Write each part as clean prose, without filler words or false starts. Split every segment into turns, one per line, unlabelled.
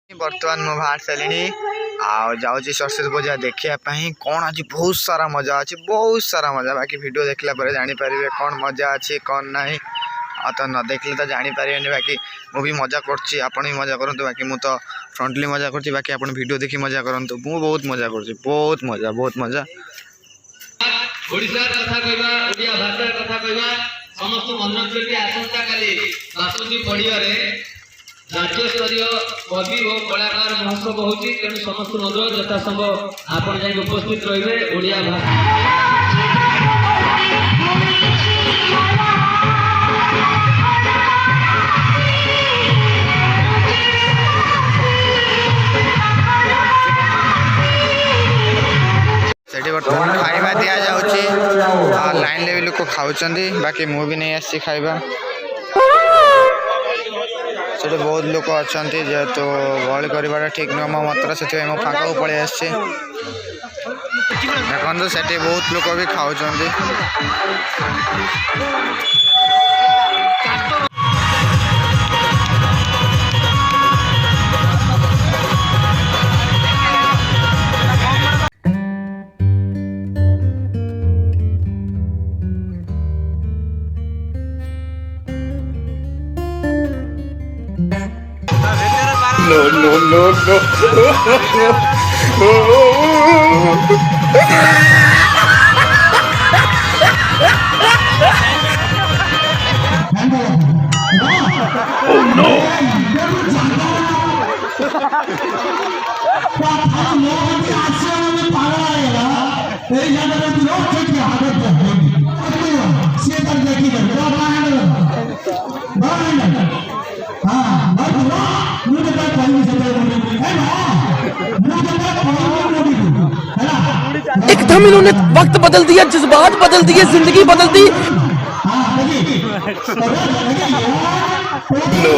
बर्तमान मु बाहर सारे आउे सरस्वती पूजा देखापी कौन आज बहुत सारा मजा अच्छे बहुत सारा मजा बाकी वीडियो देखला जापर कौन मजा अच्छी कौन ना तो न देखले तो जापर बाकी मु भी मजा करछी आपण भी मजा करूँ बाकी मु तो फ्रंटली मजा करछी बाकी आपण वीडियो देखी मजा करूँ मु बहुत मजा करछी बहुत मजा
ओडिसा कथा कहबा ओडिया भाषा कथा कहबा समस्त मनोरंजन की आशंका काली बासुदी पड़ियारे राज्य स्तरीय कवि और कलाकार महोत्सव होची तेणु समस्त अनुरोध यथा संभव आपण जाई उपस्थित रहिबे ओडिया भाषा
बर्तमान खाଇବା दिया जाउची लाइन ले लोक खाउचंदी बाकी मु भी नहीं आसी खाଇବା से बहुत लोक अच्छा जेहेतु गहली कर ठीक नुह मो मत से फाँका को पलि आस देखो से बहुत लोक भी खाऊ
No. Oh no.
एकदम इन्होंने वक्त बदल दिया, जज्बात बदल दिए, जिंदगी बदल दी।
No.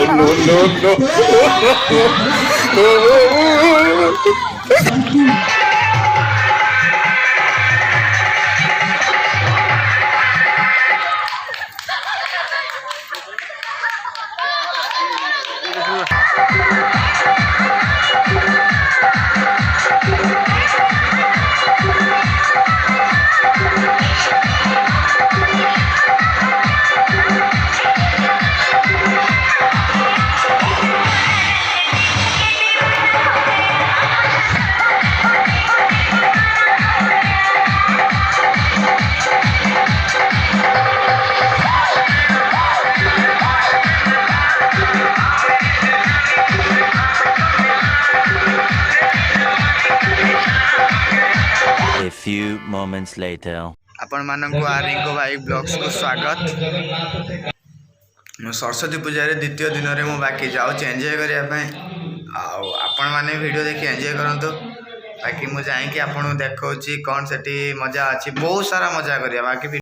A few moments later.
आपण मानक रिंकू भाई ब्लॉग्स को स्वागत। सरस्वती पूजा रे द्वितीय दिन रे मु बाकी जाऊँ एंजॉय करने आपण मैंने वीडियो देखिए एंजॉय करंतु बाकी मु जाइए आपन देखा कौन से मजा अच्छी बहुत सारा मजा करिया बाकी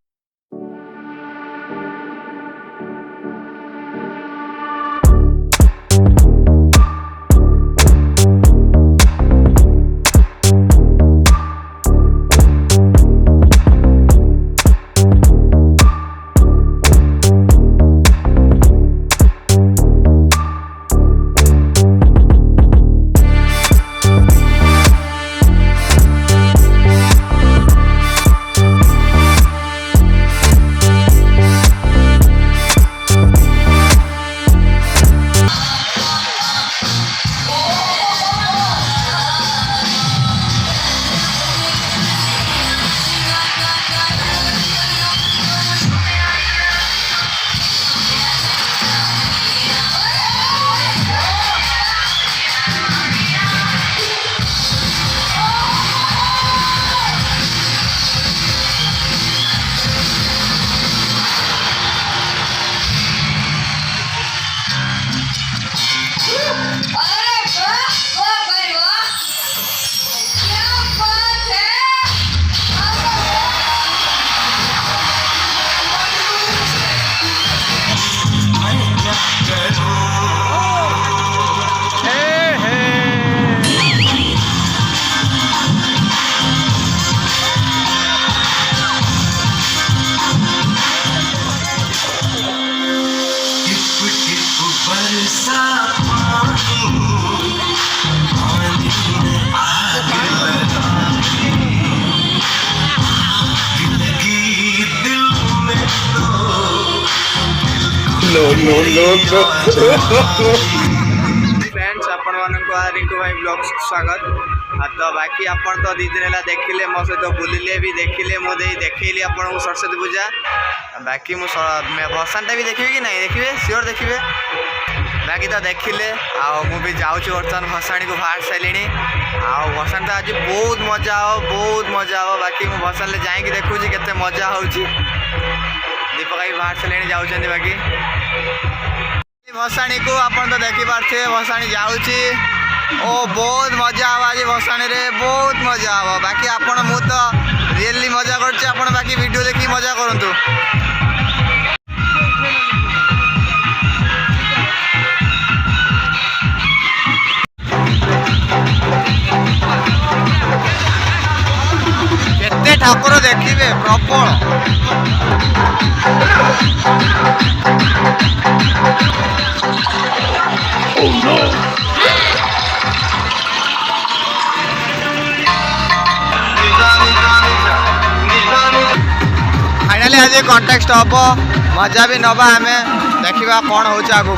फ्रेंड्स आपण मानक रिंकू भाई ब्लॉग स्वागत तो बाकी आपण तो 2 दिन है देखिले मो सहित बुलिले भी देखिले मो देखली आपन को सरस्वती पूजा बाकी भसानटा भी देखिए कि नहीं देखिए सियोर देखिए बाकी तो देखिले मु भी जाऊँ बर्तमान भसाणी को बाहर सारे भसान तो आज बहुत मजा हो बाकी मु भसान जाकि देखूँ केते मजा हो दीपक भाई बाहर सारे जाऊँ बाकी भसाणी को आपन तो देखी पारे भसाणी जाऊँगी ओ बहुत मजा हम आज भसाणी रे बहुत मजा हम बाकी आपण मु तो रियली मजा करछे आपण बाकी वीडियो देखी मजा करंतु केते ठाकुर देखिबे प्रबल फाइनाली आज कंटेक्स्ट हम मजा भी नवा आम देखा कौन हो आगू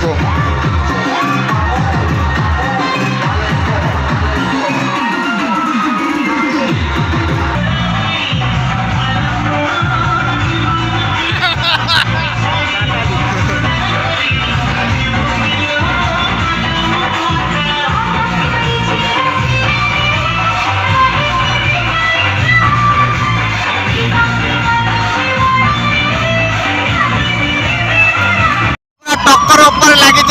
टक्कर ऊपर लगी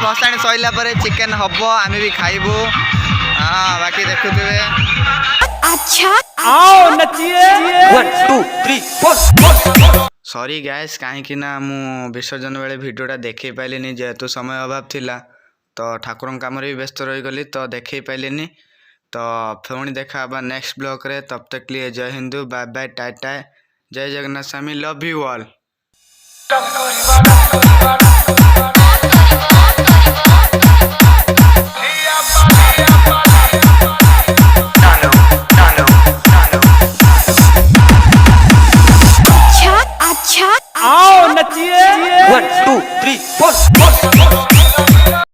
भसाणी सैला पर चिकेन हम आम भी खाइबू हाँ बाकी देखुवे
आओ नचिए 1 2 3 4
सॉरी गैस कहीं मु विसर्जन बेले भिडटा देखे पाइलिनी जेहेतु समय अभाव थिला तो ठाकुर काम भी व्यस्त रहीगली तो देखे पाइलिनी तो पुणी देखा नेक्स्ट ब्लॉग रे तब तक लिए जय हिंदू बाय बाय टाटा जय जगन्नाथ स्वामी लव यू ऑल